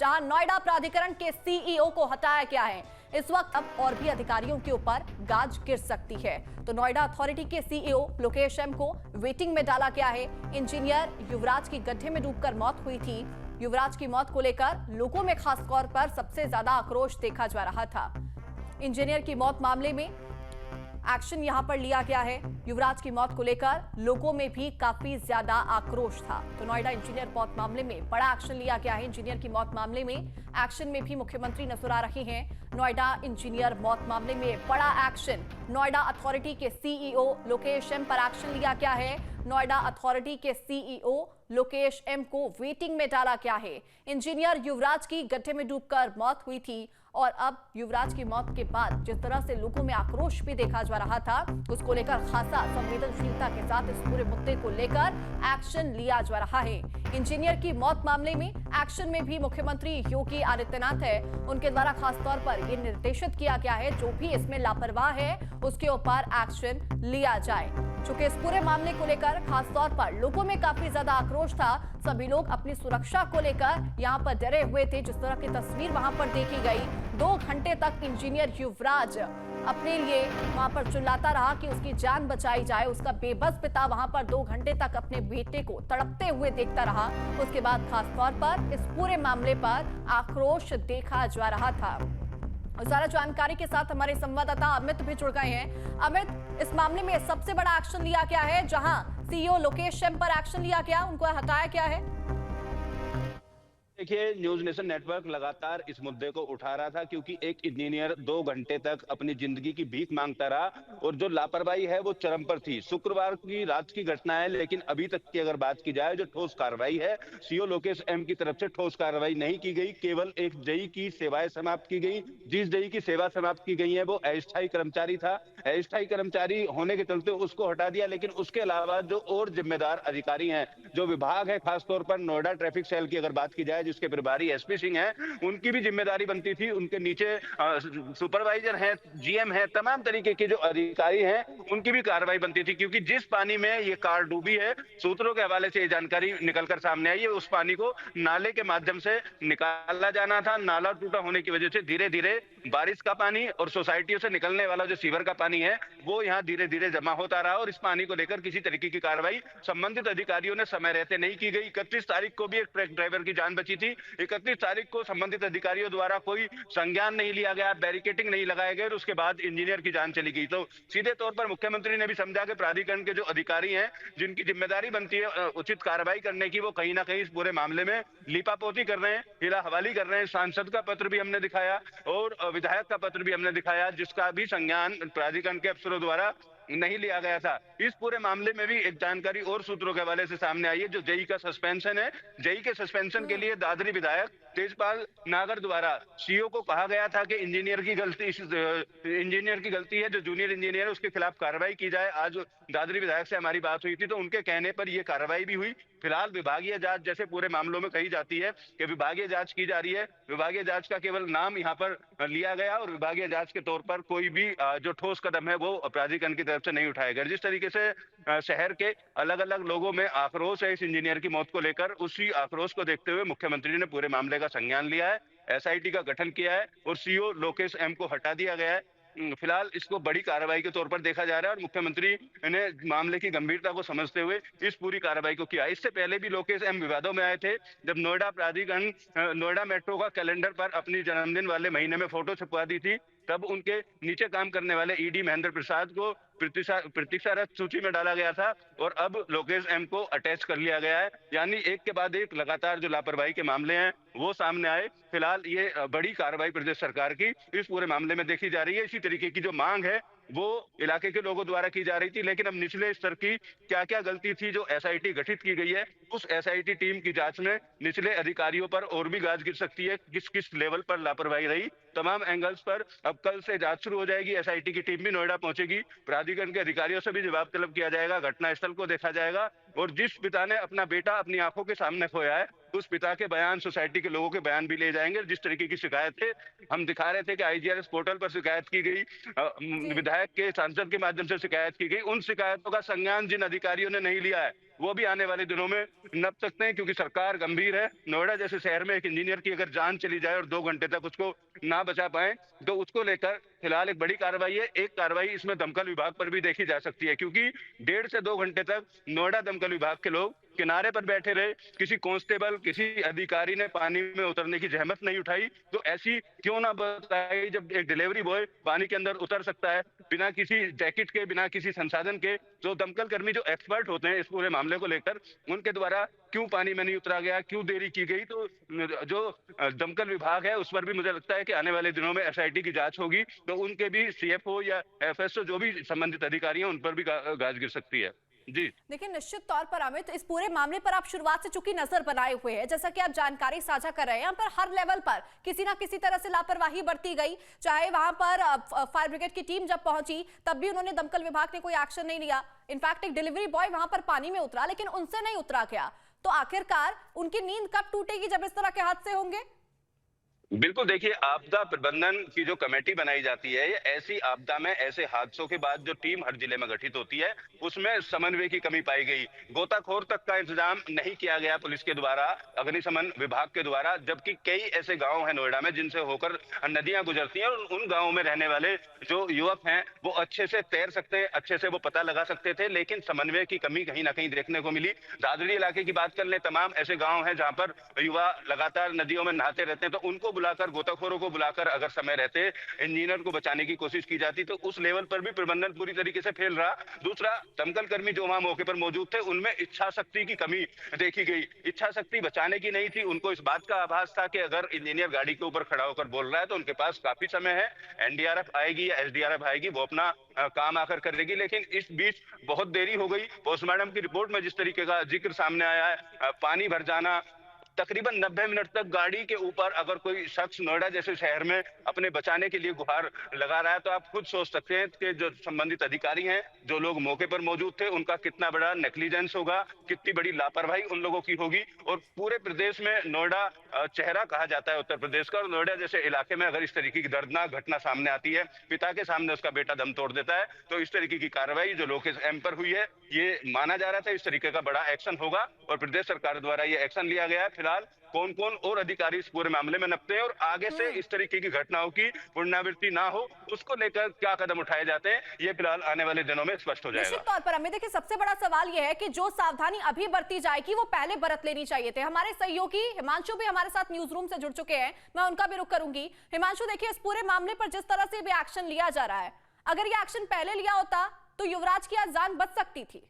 जहां नोएडा प्राधिकरण के सीईओ को हटाया गया है। इस वक्त अब और भी अधिकारियों के ऊपर गाज गिर सकती है। तो नोएडा अथॉरिटी के सीईओ लोकेश एम को वेटिंग में डाला गया है। इंजीनियर युवराज की गड्ढे में डूबकर मौत हुई थी। युवराज की मौत को लेकर लोगों में खासतौर पर सबसे ज्यादा आक्रोश देखा जा रहा था। इंजीनियर की मौत मामले में एक्शन यहां पर लिया गया है। युवराज की मौत को लेकर लोगों में भी काफी ज्यादा आक्रोश था। तो नोएडा इंजीनियर मौत मामले में बड़ा एक्शन लिया गया है। इंजीनियर की मौत मामले में एक्शन में भी मुख्यमंत्री नजर आ रहे हैं। नोएडा इंजीनियर मौत मामले में बड़ा एक्शन। नोएडा अथॉरिटी के सीईओ लोकेश एम पर एक्शन लिया गया है। नोएडा अथॉरिटी के सीईओ लोकेश एम को वेटिंग में डाला गया है। इंजीनियर युवराज की गड्ढे में डूबकर मौत हुई थी और अब युवराज की मौत के बाद जिस तरह से लोगों में आक्रोश भी देखा जा रहा था, उसको लेकर खासा संवेदनशीलता के साथ इस पूरे मुद्दे को लेकर एक्शन लिया जा रहा है। इंजीनियर की मौत मामले में एक्शन में भी मुख्यमंत्री योगी आदित्यनाथ है। उनके द्वारा खासतौर पर यह निर्देशित किया गया है जो भी इसमें लापरवाह है उसके ऊपर एक्शन लिया जाए। चूंकि इस पूरे मामले को लेकर खासतौर पर लोगों में काफी ज्यादा आक्रोश था। सभी लोग अपनी सुरक्षा को लेकर यहां पर डरे हुए थे। जिस तरह की तस्वीर वहां पर देखी गई, 2 घंटे तक इंजीनियर युवराज अपने लिए वहां पर चिल्लाता रहा कि उसकी जान बचाई जाए। उसका बेबस पिता वहां पर 2 घंटे तक अपने बेटे को तड़पते हुए देखता रहा। उसके बाद खासतौर पर इस पूरे मामले पर आक्रोश देखा जा रहा था। ज्यादा जानकारी के साथ हमारे संवाददाता अमित भी जुड़ गए हैं। अमित, इस मामले में सबसे बड़ा एक्शन लिया गया है जहां सीईओ लोकेश एम पर एक्शन लिया गया, उनको हटाया गया है। देखिए, न्यूज नेशन नेटवर्क लगातार इस मुद्दे को उठा रहा था क्योंकि एक इंजीनियर 2 घंटे तक अपनी जिंदगी की भीख मांगता रहा और जो लापरवाही है वो चरम पर थी। शुक्रवार की रात की घटना है, लेकिन अभी तक की अगर बात की जाए जो ठोस कार्रवाई है, सीईओ लोकेश एम की तरफ से ठोस कार्रवाई नहीं की गई। केवल एक जेई की सेवाएं समाप्त की गई। जिस जेई की सेवा समाप्त की गई है वो अस्थायी कर्मचारी था। अस्थायी कर्मचारी होने के चलते उसको हटा दिया, लेकिन उसके अलावा जो और जिम्मेदार अधिकारी हैं, जो विभाग है, खासतौर पर नोएडा ट्रैफिक सेल की अगर बात की जाए जिसके प्रभारी एसपी सिंह हैं, उनकी भी जिम्मेदारी बनती थी। उनके नीचे सुपरवाइजर हैं, जीएम हैं, तमाम तरीके के जो अधिकारी हैं उनकी भी कार्रवाई बनती थी क्योंकि जिस पानी में ये कार डूबी है, सूत्रों के हवाले से ये जानकारी निकलकर सामने आई है, उस पानी को नाले के माध्यम से निकाला जाना था। नाला टूटा होने की वजह से धीरे धीरे बारिश का पानी और सोसाइटियों से निकलने वाला जो सीवर का पानी है वो यहाँ धीरे धीरे जमा होता रहा और इस पानी को लेकर किसी तरीके की कार्रवाई संबंधित अधिकारियों ने समय रहते नहीं की गई। 31 तारीख को भी एक ट्रक ड्राइवर की जान बची थी। 31 तारीख को संबंधित अधिकारियों द्वारा कोई संज्ञान नहीं लिया गया, बैरिकेटिंग नहीं लगाए गए और उसके बाद इंजीनियर की जान चली गई। तो सीधे तौर पर मुख्यमंत्री ने भी समझा कि प्राधिकरण के जो अधिकारी हैं जिनकी जिम्मेदारी बनती है उचित कार्रवाई करने की, वो कहीं ना कहीं इस पूरे मामले में लीपापोती कर रहे हैं, हिला हवाली कर रहे हैं। सांसद का पत्र भी हमने दिखाया और विधायक का पत्र भी हमने दिखाया जिसका भी संज्ञान प्राधिकरण के अफसरों द्वारा नहीं लिया गया था। इस पूरे मामले में भी एक जानकारी और सूत्रों के हवाले से सामने आई है। जो जेई का सस्पेंशन है, जेई के सस्पेंशन के लिए दादरी विधायक तेजपाल नागर द्वारा सीईओ को कहा गया था कि इंजीनियर की गलती है, जो जूनियर इंजीनियर है उसके खिलाफ कार्रवाई की जाए। आज दादरी विधायक से हमारी बात हुई थी तो उनके कहने पर यह कार्रवाई भी हुई। फिलहाल विभागीय जांच जैसे पूरे मामलों में कही जाती है कि विभागीय जांच की जा रही है, विभागीय जांच का केवल नाम यहाँ पर लिया गया और विभागीय जांच के तौर पर कोई भी जो ठोस कदम है वो प्राधिकरण की तरफ से नहीं उठाया गया। जिस तरीके से शहर के अलग अलग लोगों में आक्रोश है इस इंजीनियर की मौत को लेकर, उसी आक्रोश को देखते हुए मुख्यमंत्री ने पूरे मामले का संज्ञान लिया है, एसआईटी का गठन किया है और सीईओ लोकेश एम को हटा दिया गया है। फिलहाल इसको बड़ी कार्रवाई के तौर पर देखा जा रहा है और मुख्यमंत्री ने मामले की गंभीरता को समझते हुए इस पूरी कार्रवाई को किया। इससे पहले भी लोकेश एम विवादों में आए थे जब नोएडा प्राधिकरण नोएडा मेट्रो का कैलेंडर पर अपनी जन्मदिन वाले महीने में फोटो छपवा दी थी, तब उनके नीचे काम करने वाले ईडी महेंद्र प्रसाद को प्रतीक्षारत सूची में डाला गया था और अब लोकेश एम को अटैच कर लिया गया है। यानी एक के बाद एक लगातार जो लापरवाही के मामले हैं वो सामने आए। फिलहाल ये बड़ी कार्रवाई प्रदेश सरकार की इस पूरे मामले में देखी जा रही है। इसी तरीके की जो मांग है वो इलाके के लोगों द्वारा की जा रही थी, लेकिन अब निचले स्तर की क्या क्या गलती थी जो एसआईटी गठित की गई है, उस एसआईटी टीम की जांच में निचले अधिकारियों पर और भी गाज गिर सकती है। किस किस लेवल पर लापरवाही रही, तमाम एंगल्स पर अब कल से जांच शुरू हो जाएगी। एसआईटी की टीम भी नोएडा पहुंचेगी, प्राधिकरण के अधिकारियों से भी जवाब तलब किया जाएगा, घटनास्थल को देखा जाएगा और जिस पिता ने अपना बेटा अपनी आंखों के सामने खोया है उस पिता के बयान, सोसाइटी के लोगों के बयान भी ले जाएंगे। जिस तरीके की शिकायत थे, हम दिखा रहे थे कि आईजीआरएस पोर्टल पर शिकायत की गई, विधायक के सांसद के माध्यम से शिकायत की गई, उन शिकायतों का संज्ञान जिन अधिकारियों ने नहीं लिया है वो भी आने वाले दिनों में नप सकते हैं, क्योंकि सरकार गंभीर है। नोएडा जैसे शहर में एक इंजीनियर की अगर जान चली जाए और 2 घंटे तक उसको ना बचा पाए, तो उसको लेकर फिलहाल एक बड़ी कार्रवाई है। एक कार्रवाई इसमें दमकल विभाग पर भी देखी जा सकती है, क्योंकि 1.5 से 2 घंटे तक नोएडा दमकल विभाग के लोग किनारे पर बैठे रहे। किसी कांस्टेबल, किसी अधिकारी ने पानी में उतरने की जहमत नहीं उठाई। तो ऐसी क्यों ना बताई, जब एक डिलीवरी बॉय पानी के अंदर उतर सकता है बिना किसी जैकेट के, बिना किसी संसाधन के। तो दमकल कर्मी जो एक्सपर्ट होते हैं इस पूरे मामले को लेकर, उनके द्वारा क्यों पानी में नहीं उतरा गया, क्यों देरी की गई, तो जो दमकल विभाग है उस पर भी मुझे लगता है कि आने वाले दिनों में एसआईटी की जांच होगी, तो उनके भी सीएफओ या एफएसओ जो भी संबंधित अधिकारी हैं उन पर भी गाज गिर सकती है। जी देखिए, निश्चित तौर पर अमित, इस पूरे मामले पर आप शुरुआत से चूंकि नजर बनाए हुए हैं, जैसा कि आप जानकारी साझा कर रहे हैं, यहाँ पर हर लेवल पर किसी ना किसी तरह से लापरवाही बरती गई। चाहे वहां पर फायर ब्रिगेड की टीम जब पहुंची तब भी उन्होंने, दमकल विभाग ने कोई एक्शन नहीं लिया। इनफैक्ट एक डिलीवरी बॉय वहां पर पानी में उतरा, लेकिन उनसे नहीं उतरा गया। तो आखिरकार उनकी नींद कब टूटेगी जब इस तरह के हादसे होंगे? बिल्कुल, देखिए, आपदा प्रबंधन की जो कमेटी बनाई जाती है, ये ऐसी आपदा में, ऐसे हादसों के बाद जो टीम हर जिले में गठित होती है, उसमें समन्वय की कमी पाई गई। गोताखोर तक का इंतजाम नहीं किया गया पुलिस के द्वारा, अग्निशमन विभाग के द्वारा, जबकि कई ऐसे गांव हैं नोएडा में जिनसे होकर नदियां गुजरती हैं, और उन गांवों में रहने वाले जो युवक हैं वो अच्छे से तैर सकते हैं, अच्छे से वो पता लगा सकते थे, लेकिन समन्वय की कमी कहीं ना कहीं देखने को मिली। दादरी इलाके की बात कर लें, तमाम ऐसे गाँव हैं जहाँ पर युवा लगातार नदियों में नहाते रहते हैं, तो उनको बुलाकर, गोताखोरों को बुलाकर अगर समय रहते इंजीनियर को बचाने की कोशिश की जाती, तो उस लेवल पर भी प्रबंधन पूरी तरीके से फेल रहा। दूसरा, दमकल कर्मी जो वहां मौके पर मौजूद थे, उनमें इच्छा शक्ति की कमी देखी गई। इच्छा शक्ति बचाने की नहीं थी, उनको इस बात का आभास था कि अगर इंजीनियर गाड़ी के ऊपर खड़ा होकर बोल रहा है तो उनके पास काफी समय है, एनडीआरएफ आएगी या एसडीआरएफ आएगी, वो अपना काम आकर करेगी। लेकिन इस बीच बहुत देरी हो गई। पोस्टमार्टम की रिपोर्ट में जिस तरीके का जिक्र सामने आया है, पानी भर जाना, तकरीबन 90 मिनट तक गाड़ी के ऊपर अगर कोई शख्स नोएडा जैसे शहर में अपने बचाने के लिए गुहार लगा रहा है, तो आप खुद सोच सकते हैं कि जो संबंधित अधिकारी हैं, जो लोग मौके पर मौजूद थे, उनका कितना बड़ा नेग्लिजेंस होगा, कितनी बड़ी लापरवाही उन लोगों की होगी। और पूरे प्रदेश में नोएडा चेहरा कहा जाता है उत्तर प्रदेश का, और नोएडा जैसे इलाके में अगर इस तरीके की दर्दनाक घटना सामने आती है, पिता के सामने उसका बेटा दम तोड़ देता है, तो इस तरीके की कार्रवाई जो लोकेश एम पर हुई है, ये माना जा रहा था इस तरीके का बड़ा एक्शन होगा, और प्रदेश सरकार द्वारा ये एक्शन लिया गया है। फिलहाल कौन कौन और अधिकारी इस पूरे मामले में नपते हैं और आगे से इस तरीके की घटनाओं की पुनरावृत्ति ना हो, उसको लेकर क्या कदम उठाए जाते हैं, ये फिलहाल आने वाले दिनों में स्पष्ट हो जाएगा। निश्चित तौर पर हमें, देखिए, सबसे बड़ा सवाल यह है कि जो सावधानी अभी बरती जाएगी वो पहले बरत लेनी चाहिए थे। हमारे सहयोगी हिमांशु भी हमारे साथ न्यूज रूम से जुड़ चुके हैं, मैं उनका भी रुख करूंगी। हिमांशु, देखिए, इस पूरे मामले पर जिस तरह से भी एक्शन लिया जा रहा है, अगर ये एक्शन पहले लिया होता तो युवराज की आज जान बच सकती थी।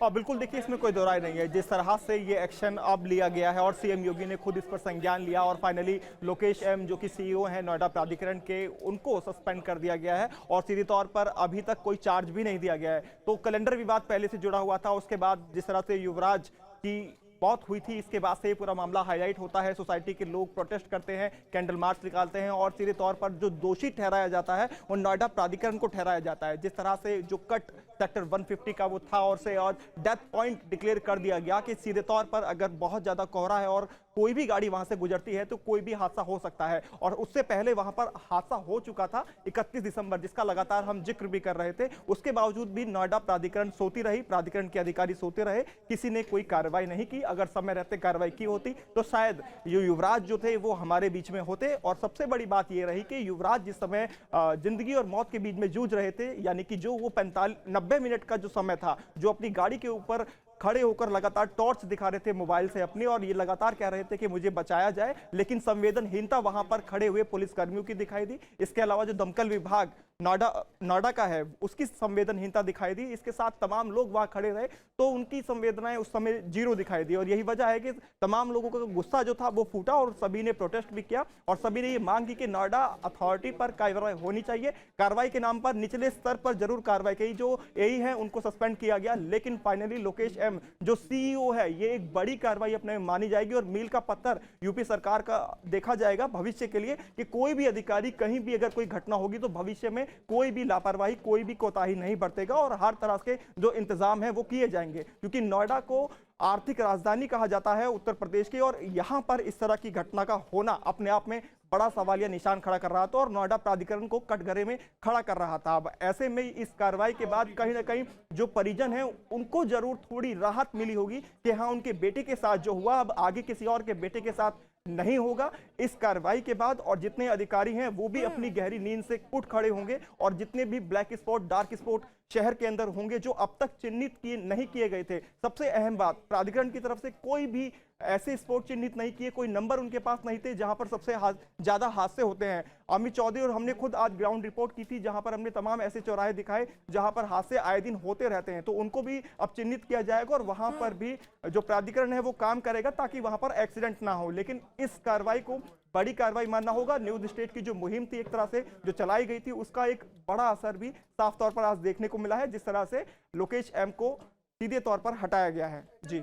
बिल्कुल, देखिए, इसमें कोई दो राय नहीं है। जिस तरह से ये एक्शन अब लिया गया है और सीएम योगी ने खुद इस पर संज्ञान लिया और फाइनली लोकेश एम, जो कि सीईओ हैं नोएडा प्राधिकरण के, उनको सस्पेंड कर दिया गया है और सीधे तौर पर अभी तक कोई चार्ज भी नहीं दिया गया है। तो कैलेंडर विवाद पहले से जुड़ा हुआ था, उसके बाद जिस तरह से युवराज की मौत हुई थी, इसके बाद से पूरा मामला हाईलाइट होता है। सोसाइटी के लोग प्रोटेस्ट करते हैं, कैंडल मार्च निकालते हैं और सीधे तौर पर जो दोषी ठहराया जाता है वो नोएडा प्राधिकरण को ठहराया जाता है। जिस तरह से जो कट सेक्टर 150 का वो था और से और डेथ पॉइंट डिक्लेयर कर दिया गया कि सीधे तौर पर अगर बहुत ज्यादा कोहरा है और कोई भी गाड़ी वहां से गुजरती है तो कोई भी हादसा हो सकता है। और उससे पहले वहां पर हादसा हो चुका था 31 दिसंबर, जिसका लगातार हम जिक्र भी कर रहे थे। उसके बावजूद भी नोएडा प्राधिकरण सोती रही, प्राधिकरण के अधिकारी सोते रहे, किसी ने कोई कार्रवाई नहीं की। अगर समय रहते कार्रवाई की होती तो शायद युवराज जो थे वो हमारे बीच में होते। और सबसे बड़ी बात यह रही कि युवराज जिस समय जिंदगी और मौत के बीच में जूझ रहे थे, यानी कि जो वो 90 मिनट का जो समय था, जो अपनी गाड़ी के ऊपर खड़े होकर लगातार टॉर्च दिखा रहे थे मोबाइल से अपनी, और ये लगातार कह रहे थे कि मुझे बचाया जाए, लेकिन संवेदनहीनता वहां पर खड़े हुए पुलिस कर्मियों की दिखाई दी। इसके अलावा जो दमकल विभाग नोएडा का है उसकी संवेदनहीनता दिखाई दी। इसके साथ तमाम लोग वहां खड़े रहे तो उनकी संवेदनाएं उस समय जीरो दिखाई दी, और यही वजह है कि तमाम लोगों का गुस्सा जो था वो फूटा और सभी ने प्रोटेस्ट भी किया और सभी ने ये मांग की कि नोएडा अथॉरिटी पर कार्रवाई होनी चाहिए। कार्रवाई के नाम पर निचले स्तर पर जरूर कार्रवाई की, जो एई है उनको सस्पेंड किया गया, लेकिन फाइनली लोकेश एम जो सीईओ है, ये एक बड़ी कार्रवाई अपने में मानी जाएगी और मील का पत्थर यूपी सरकार का देखा जाएगा भविष्य के लिए कि कोई भी अधिकारी कहीं भी अगर कोई घटना होगी तो भविष्य में कोई भी लापरवाही, कोई भी कोताही नहीं बरतेगा और हर तरह के जो इंतजाम है वो किए जाएंगे। क्योंकि नोएडा को आर्थिक राजधानी कहा जाता है उत्तर प्रदेश की, और यहाँ पर इस तरह की घटना का होना अपने आप में बड़ा सवालिया निशान खड़ा कर रहा था और नोएडा प्राधिकरण को कटघरे में खड़ा कर रहा था। अब ऐसे में इस कार्रवाई के बाद कहीं ना कहीं जो परिजन हैं उनको जरूर थोड़ी राहत मिली होगी कि हाँ, उनके बेटे के साथ जो हुआ अब आगे किसी और के बेटे के साथ नहीं होगा इस कार्रवाई के बाद। और जितने अधिकारी हैं वो भी अपनी गहरी नींद से उठ खड़े होंगे, और जितने भी ब्लैक स्पॉट, डार्क स्पॉट शहर के अंदर होंगे जो अब तक चिन्हित नहीं किए गए थे। सबसे अहम बात, प्राधिकरण की तरफ से कोई भी ऐसे स्पॉट चिन्हित नहीं किए, कोई नंबर उनके पास नहीं थे जहां पर सबसे ज्यादा हादसे होते हैं। अमित चौधरी और हमने खुद आज ग्राउंड रिपोर्ट की थी जहां पर हमने तमाम ऐसे चौराहे दिखाए जहां पर हादसे आए दिन होते रहते हैं, तो उनको भी अब चिन्हित किया जाएगा और वहां पर भी जो प्राधिकरण है वो काम करेगा ताकि वहां पर एक्सीडेंट ना हो। लेकिन इस कार्रवाई को बड़ी कार्रवाई मानना होगा। न्यूज स्टेट की जो मुहिम थी एक तरह से जो चलाई गई थी उसका एक बड़ा असर भी साफ तौर पर आज देखने को मिला है, जिस तरह से लोकेश एम को सीधे तौर पर हटाया गया है। जी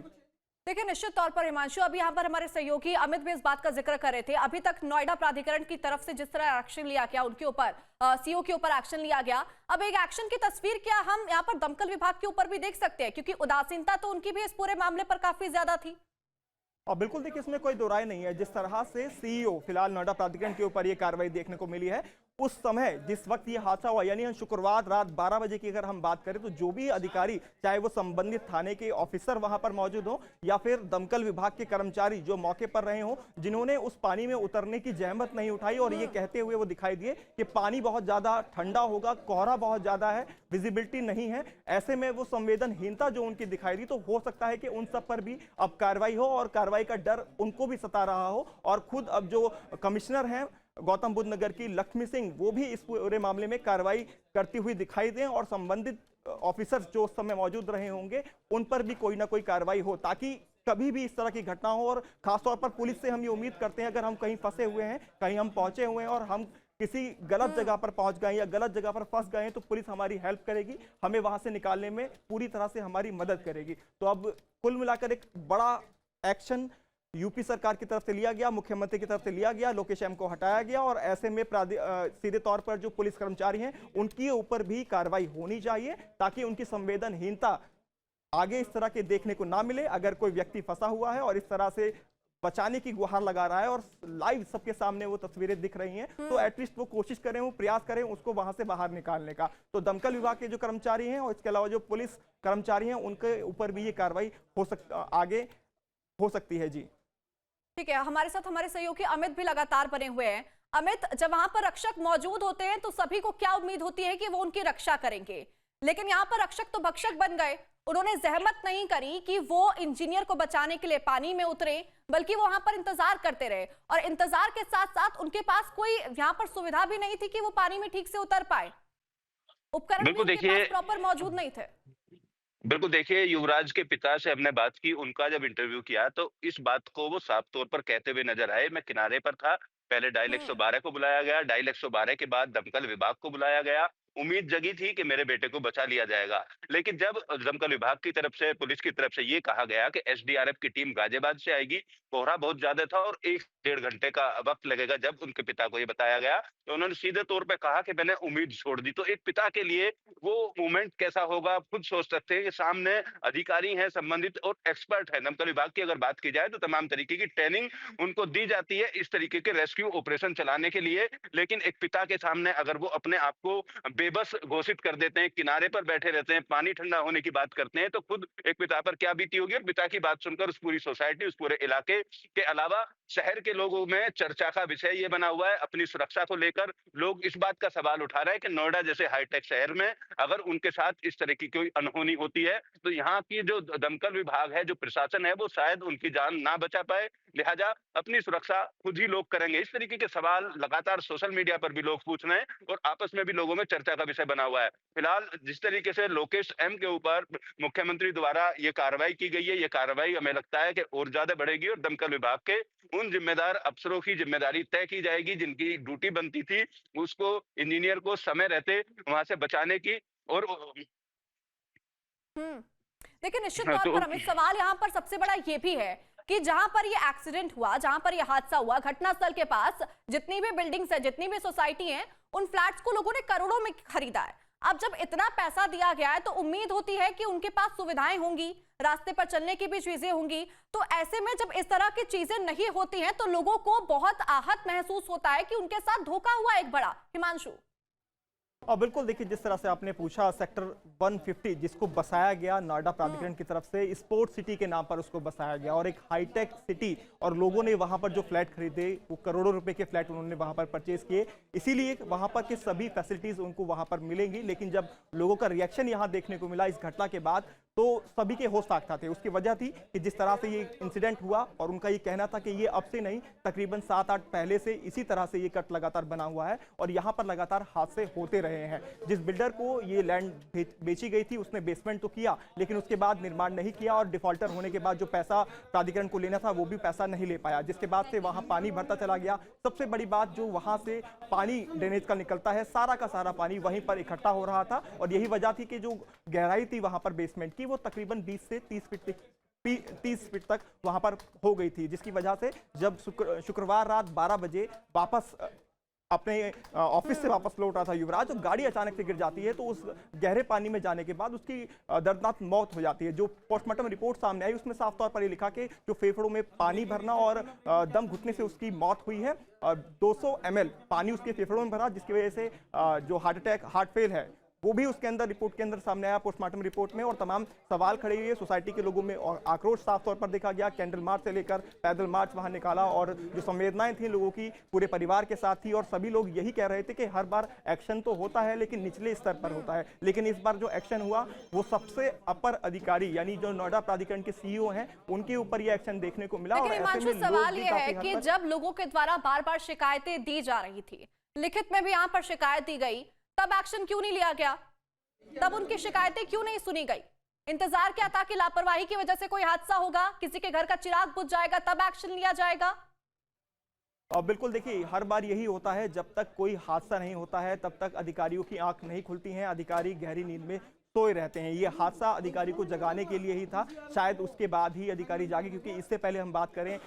देखिए, निश्चित तौर पर हिमांशु, अभी यहाँ पर हमारे सहयोगी अमित भी इस बात का जिक्र कर रहे थे। अभी तक नोएडा प्राधिकरण की तरफ से जिस तरह एक्शन लिया गया, उनके ऊपर सीओ के ऊपर एक्शन लिया गया, अब एक एक्शन की तस्वीर क्या हम यहाँ पर दमकल विभाग के ऊपर भी देख सकते हैं, क्योंकि उदासीनता तो उनकी भी इस पूरे मामले पर काफी ज्यादा थी। और बिल्कुल देखिए, इसमें कोई दो राय नहीं है। जिस तरह से सीईओ फिलहाल नोएडा प्राधिकरण के ऊपर ये कार्रवाई देखने को मिली है, उस समय जिस वक्त ये हादसा हुआ यानी शुक्रवार रात 12 बजे की अगर हम बात करें तो जो भी अधिकारी, चाहे वो संबंधित थाने के ऑफिसर वहां पर मौजूद हो या फिर दमकल विभाग के कर्मचारी जो मौके पर रहे हो, जिन्होंने उस पानी में उतरने की जहमत नहीं उठाई और ये कहते हुए वो दिखाई दिए कि पानी बहुत ज्यादा ठंडा होगा, कोहरा बहुत ज्यादा है, विजिबिलिटी नहीं है, ऐसे में वो संवेदनहीनता जो उनकी दिखाई दी, तो हो सकता है कि उन सब पर भी अब कार्रवाई हो और कार्रवाई का डर उनको भी सता रहा हो। और खुद अब जो कमिश्नर हैं गौतम बुद्ध नगर की लक्ष्मी सिंह, वो भी इस पूरे मामले में कार्रवाई करती हुई दिखाई दें और संबंधित ऑफिसर्स जो उस समय मौजूद रहे होंगे उन पर भी कोई ना कोई कार्रवाई हो, ताकि कभी भी इस तरह की घटना हो। और खासतौर पर पुलिस से हम ये उम्मीद करते हैं, अगर हम कहीं फंसे हुए हैं, कहीं हम पहुंचे हुए हैं और हम किसी गलत जगह पर पहुंच गए या गलत जगह पर फंस गए, तो पुलिस हमारी हेल्प करेगी, हमें वहां से निकालने में पूरी तरह से हमारी मदद करेगी। तो अब कुल मिलाकर एक बड़ा एक्शन यूपी सरकार की तरफ से लिया गया, मुख्यमंत्री की तरफ से लिया गया, लोकेश एम को हटाया गया और ऐसे में सीधे तौर पर जो पुलिस कर्मचारी हैं उनके ऊपर भी कार्रवाई होनी चाहिए ताकि उनकी संवेदनहीनता आगे इस तरह के देखने को ना मिले। अगर कोई व्यक्ति फंसा हुआ है और इस तरह से बचाने की गुहार लगा रहा है और लाइव सबके सामने वो तस्वीरें दिख रही हैं, तो एटलीस्ट वो कोशिश करें, वो प्रयास करें उसको वहां से बाहर निकालने का। तो दमकल विभाग के जो कर्मचारी हैं और इसके अलावा जो पुलिस कर्मचारी हैं उनके ऊपर भी ये कार्रवाई आगे हो सकती है। जी ठीक है, हमारे साथ हमारे सहयोगी अमित भी लगातार बने हुए हैं। अमित, जब वहां पर रक्षक मौजूद होते हैं तो सभी को क्या उम्मीद होती है कि वो उनकी रक्षा करेंगे, लेकिन यहाँ पर रक्षक तो भक्षक बन गए। उन्होंने जहमत नहीं करी कि वो इंजीनियर को बचाने के लिए पानी में उतरे, बल्कि वो वहां पर इंतजार करते रहे और इंतजार के साथ साथ उनके पास कोई यहाँ पर सुविधा भी नहीं थी कि वो पानी में ठीक से उतर पाए, उपकरण भी उनके पास प्रॉपर मौजूद नहीं थे। बिल्कुल देखिए, युवराज के पिता से हमने बात की, उनका जब इंटरव्यू किया तो इस बात को वो साफ तौर पर कहते हुए नजर आए। मैं किनारे पर था, पहले डायल 112 को बुलाया गया, डायल 112 के बाद दमकल विभाग को बुलाया गया। उम्मीद जगी थी कि मेरे बेटे को बचा लिया जाएगा, लेकिन जब दमकल विभाग की तरफ से, पुलिस की तरफ से ये कहा गया कि एसडीआरएफ की टीम गाजियाबाद से आएगी, कोहरा बहुत ज्यादा था और 1-1.5 घंटे का वक्त लगेगा, जब उनके पिता को ये बताया गया तो उन्होंने सीधे तौर पे कहा कि मैंने उम्मीद छोड़ दी। तो एक पिता के लिए वो मोमेंट कैसा होगा आप खुद सोच सकते हैं कि सामने अधिकारी हैं, संबंधित और एक्सपर्ट है। दमकल विभाग की अगर बात की जाए तो तमाम तरीके की ट्रेनिंग उनको दी जाती है इस तरीके के रेस्क्यू ऑपरेशन चलाने के लिए, लेकिन एक पिता के सामने अगर वो अपने आप को बेबस घोषित कर देते हैं, किनारे पर बैठे रहते हैं, पानी ठंडा होने की बात करते हैं, तो खुद एक पिता पर क्या बीती होगी। और पिता की बात सुनकर उस पूरी सोसाइटी, उस पूरे इलाके के अलावा शहर के लोगों में चर्चा का विषय ये बना हुआ है। अपनी सुरक्षा को लेकर लोग इस बात का सवाल उठा रहे हैं कि नोएडा जैसे हाईटेक शहर में अगर उनके साथ इस तरह की कोई अनहोनी होती है तो यहाँ की जो दमकल विभाग है, जो प्रशासन है, वो शायद उनकी जान ना बचा पाए, लिहाजा अपनी सुरक्षा खुद ही लोग करेंगे। इस तरीके के सवाल लगातार सोशल मीडिया पर भी लोग पूछ रहे हैं और आपस में भी लोगों में चर्चा का विषय बना हुआ है। फिलहाल जिस तरीके से लोकेश एम के ऊपर मुख्यमंत्री द्वारा ये कार्रवाई की गई है, ये कार्रवाई हमें लगता है कि और ज्यादा बढ़ेगी और दमकल विभाग के उन जिम्मेदार अफसरों की जिम्मेदारी तय की जाएगी जिनकी ड्यूटी बनती थी उसको, इंजीनियर को समय रहते वहां से बचाने की। और देखिए, निश्चित तौर पर अमित, सवाल यहाँ पर सबसे बड़ा ये भी है कि जहां पर ये एक्सीडेंट हुआ, जहां पर ये हादसा हुआ, घटनास्थल के पास जितनी भी बिल्डिंग्स है, जितनी भी सोसाइटी हैं, उन फ्लैट्स को लोगों ने करोड़ों में खरीदा है। अब जब इतना पैसा दिया गया है तो उम्मीद होती है कि उनके पास सुविधाएं होंगी, रास्ते पर चलने की भी चीजें होंगी। तो ऐसे में जब इस तरह की चीजें नहीं होती हैं तो लोगों को बहुत आहत महसूस होता है कि उनके साथ धोखा हुआ एक बड़ा। हिमांशु, और बिल्कुल देखिए, जिस तरह से आपने पूछा, सेक्टर 150 जिसको बसाया गया नोएडा प्राधिकरण की तरफ से स्पोर्ट सिटी के नाम पर उसको बसाया गया, और एक हाईटेक सिटी, और लोगों ने वहां पर जो फ्लैट खरीदे वो करोड़ों रुपए के फ्लैट उन्होंने वहां पर परचेज किए, इसीलिए वहां पर के सभी फैसिलिटीज उनको वहां पर मिलेंगी। लेकिन जब लोगों का रिएक्शन यहां देखने को मिला इस घटना के बाद, तो सभी के होश ताकता थे। उसकी वजह थी कि जिस तरह से ये इंसिडेंट हुआ, और उनका ये कहना था कि ये अब से नहीं, तकरीबन 7-8 पहले से इसी तरह से ये कट लगातार बना हुआ है और यहाँ पर लगातार हादसे होते रहे हैं। जिस बिल्डर को ये लैंड बेची गई थी उसने बेसमेंट तो किया, लेकिन उसके बाद निर्माण नहीं किया, और डिफॉल्टर होने के बाद जो पैसा प्राधिकरण को लेना था वो भी पैसा नहीं ले पाया, जिसके बाद से वहां पानी भरता चला गया। सबसे बड़ी बात, जो वहां से पानी ड्रेनेज का निकलता है, सारा का सारा पानी वहीं पर इकट्ठा हो रहा था, और यही वजह थी कि जो गहराई थी वहां पर बेसमेंट की वो तकरीबन 20 से 30 फीट तक वहां पर हो गई थी, जिसकी वजह से जब शुक्रवार रात 12 बजे वापस अपने ऑफिस से वापस लौट रहा था युवराज, और गाड़ी अचानक से गिर जाती है, तो उस गहरे पानी में जाने के बाद उसकी दर्दनाक मौत हो जाती है। जो पोस्टमार्टम रिपोर्ट सामने आई उसमें साफ तौर पर ये लिखा कि जो फेफड़ों में पानी भरना और दम घुटने से उसकी मौत हुई है। 200 ml पानी उसके फेफड़ों में भरा, जिसकी वजह से जो हार्ट अटैक, हार्ट फेल है, वो भी उसके अंदर रिपोर्ट के अंदर सामने आया, पोस्टमार्टम रिपोर्ट में। और तमाम सवाल खड़े हुए, सोसाइटी के लोगों में और आक्रोश साफ तौर पर देखा गया। कैंडल मार्च से लेकर पैदल मार्च वहां निकाला, और जो संवेदनाएं थी लोगों की पूरे परिवार के साथ थी, और सभी लोग यही कह रहे थे कि हर बार एक्शन तो होता है लेकिन निचले स्तर पर होता है, लेकिन इस बार जो एक्शन हुआ वो सबसे अपर अधिकारी यानी जो नोएडा प्राधिकरण के सीईओ हैं उनके ऊपर ये एक्शन देखने को मिला। लेकिन हिमांशु, सवाल ये है कि जब लोगों के द्वारा बार बार शिकायतें दी जा रही थी, लिखित में भी यहाँ पर शिकायत दी गई, तब एक्शन क्यों नहीं लिया गया? तब उनकी शिकायतें क्यों नहीं सुनी गई? इंतजार क्या था कि लापरवाही की वजह से कोई हादसा होगा, किसी के घर का चिराग बुझ जाएगा, तब एक्शन लिया जाएगा? और बिल्कुल देखिए, हर बार यही होता है, जब तक कोई हादसा नहीं होता है तब तक अधिकारियों की आंख नहीं खुलती हैं, अधिकारी गहरी नींद में सोए रहते हैं। ये हादसा अधिकारी को जगाने के लिए ही था, शायद उसके बाद ही अधिकारी जागे, क्योंकि इससे पहले हम बात करें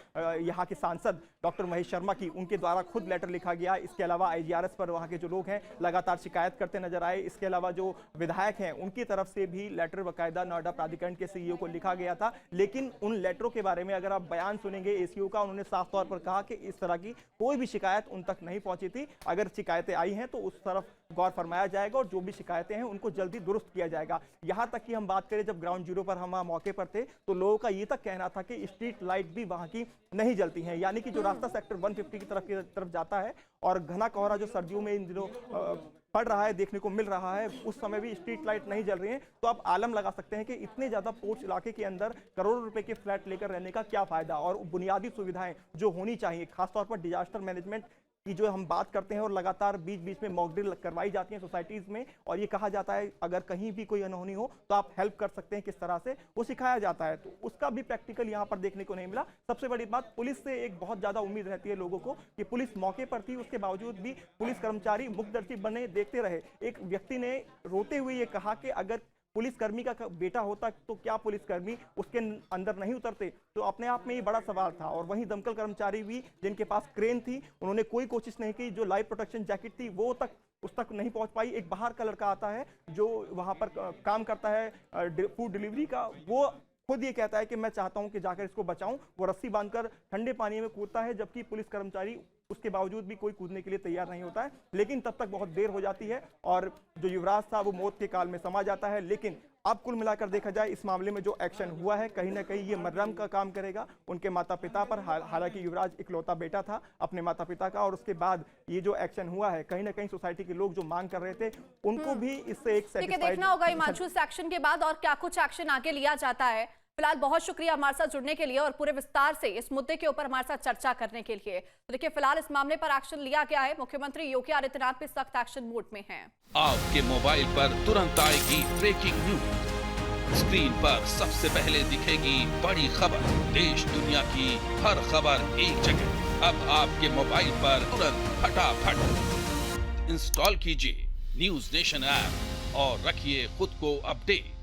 यहाँ के सांसद डॉक्टर महेश शर्मा की, उनके द्वारा खुद लेटर लिखा गया। इसके अलावा IGRS पर वहाँ के जो लोग हैं लगातार शिकायत करते नजर आए। इसके अलावा जो विधायक हैं उनकी तरफ से भी लेटर बाकायदा नोएडा प्राधिकरण के सीईओ को लिखा गया था, लेकिन उन लेटरों के बारे में अगर आप बयान सुनेंगे एसीओ का, उन्होंने साफ तौर पर कहा कि इस तरह की कोई भी शिकायत उन तक नहीं पहुंची थी। अगर शिकायतें आई हैं तो उस तरफ गौर फरमाया जाएगा, और जो भी शिकायतें हैं उनको जल्दी दुरुस्त किया जाएगा। यहां तक कि हम बात करें, जब ग्राउंड जीरो पर हम मौके पर थे तो लोगों का ये तक कहना था कि स्ट्रीट लाइट भी वहां की नहीं जलती हैं, यानी कि जो रास्ता सेक्टर 150 की तरफ जाता है, और घना कोहरा जो सर्दियों में इन दिनों पड़ रहा है, देखने को मिल रहा है, उस समय भी स्ट्रीट लाइट नहीं जल रही हैं, तो आप आलम लगा सकते हैं कि इतने ज्यादा पोर्च इलाके के अंदर करोड़ों रुपए के फ्लैट लेकर रहने का क्या फायदा। और बुनियादी सुविधाएं जो होनी चाहिए, खासतौर पर डिजास्टर मैनेजमेंट की जो हम बात करते हैं, और लगातार बीच बीच में मॉक ड्रिल करवाई जाती है सोसाइटीज में, और ये कहा जाता है अगर कहीं भी कोई अनहोनी हो तो आप हेल्प कर सकते हैं, किस तरह से वो सिखाया जाता है, तो उसका भी प्रैक्टिकल यहाँ पर देखने को नहीं मिला। सबसे बड़ी बात, पुलिस से एक बहुत ज्यादा उम्मीद रहती है लोगों को कि पुलिस मौके पर थी, उसके बावजूद भी पुलिस कर्मचारी मुखदर्शी बने देखते रहे। एक व्यक्ति ने रोते हुए ये कहा कि अगर पुलिसकर्मी का बेटा होता तो क्या पुलिसकर्मी उसके अंदर नहीं उतरते? तो अपने आप में ये बड़ा सवाल था। और वहीं दमकल कर्मचारी भी, जिनके पास क्रेन थी, उन्होंने कोई कोशिश नहीं की, जो लाइव प्रोटेक्शन जैकेट थी वो तक उस तक नहीं पहुंच पाई। एक बाहर का लड़का आता है जो वहां पर काम करता है फूड डिलीवरी का, वो खुद ये कहता है कि मैं चाहता हूं कि जाकर इसको बचाऊं, वो रस्सी बांधकर ठंडे पानी में कूदता है, जबकि पुलिस कर्मचारी उसके बावजूद भी कोई कूदने के लिए तैयार नहीं होता है। लेकिन तब तक बहुत देर हो जाती है और जो युवराज था वो मौत के काल में समा जाता है। लेकिन अब कुल मिलाकर देखा जाए, इस मामले में जो एक्शन हुआ है, कहीं ना कहीं ये मरहम का काम करेगा उनके माता पिता पर। हालांकि युवराज इकलौता बेटा था अपने माता पिता का, और उसके बाद ये जो एक्शन हुआ है, कहीं ना कहीं सोसाइटी के लोग जो मांग कर रहे थे उनको भी इससे एक देखना होगा हिमांशु इस एक्शन के बाद और क्या कुछ एक्शन आगे लिया जाता है। फिलहाल बहुत शुक्रिया हमारे साथ जुड़ने के लिए और पूरे विस्तार से इस मुद्दे के ऊपर हमारे साथ चर्चा करने के लिए। तो देखिए, फिलहाल इस मामले पर एक्शन लिया गया है, मुख्यमंत्री योगी आदित्यनाथ भी सख्त एक्शन मोड में हैं। आपके मोबाइल पर तुरंत आएगी ब्रेकिंग न्यूज, स्क्रीन पर सबसे पहले दिखेगी बड़ी खबर, देश दुनिया की हर खबर एक जगह। अब आपके मोबाइल पर तुरंत फटाफट इंस्टॉल कीजिए न्यूज नेशन ऐप और रखिए खुद को अपडेट।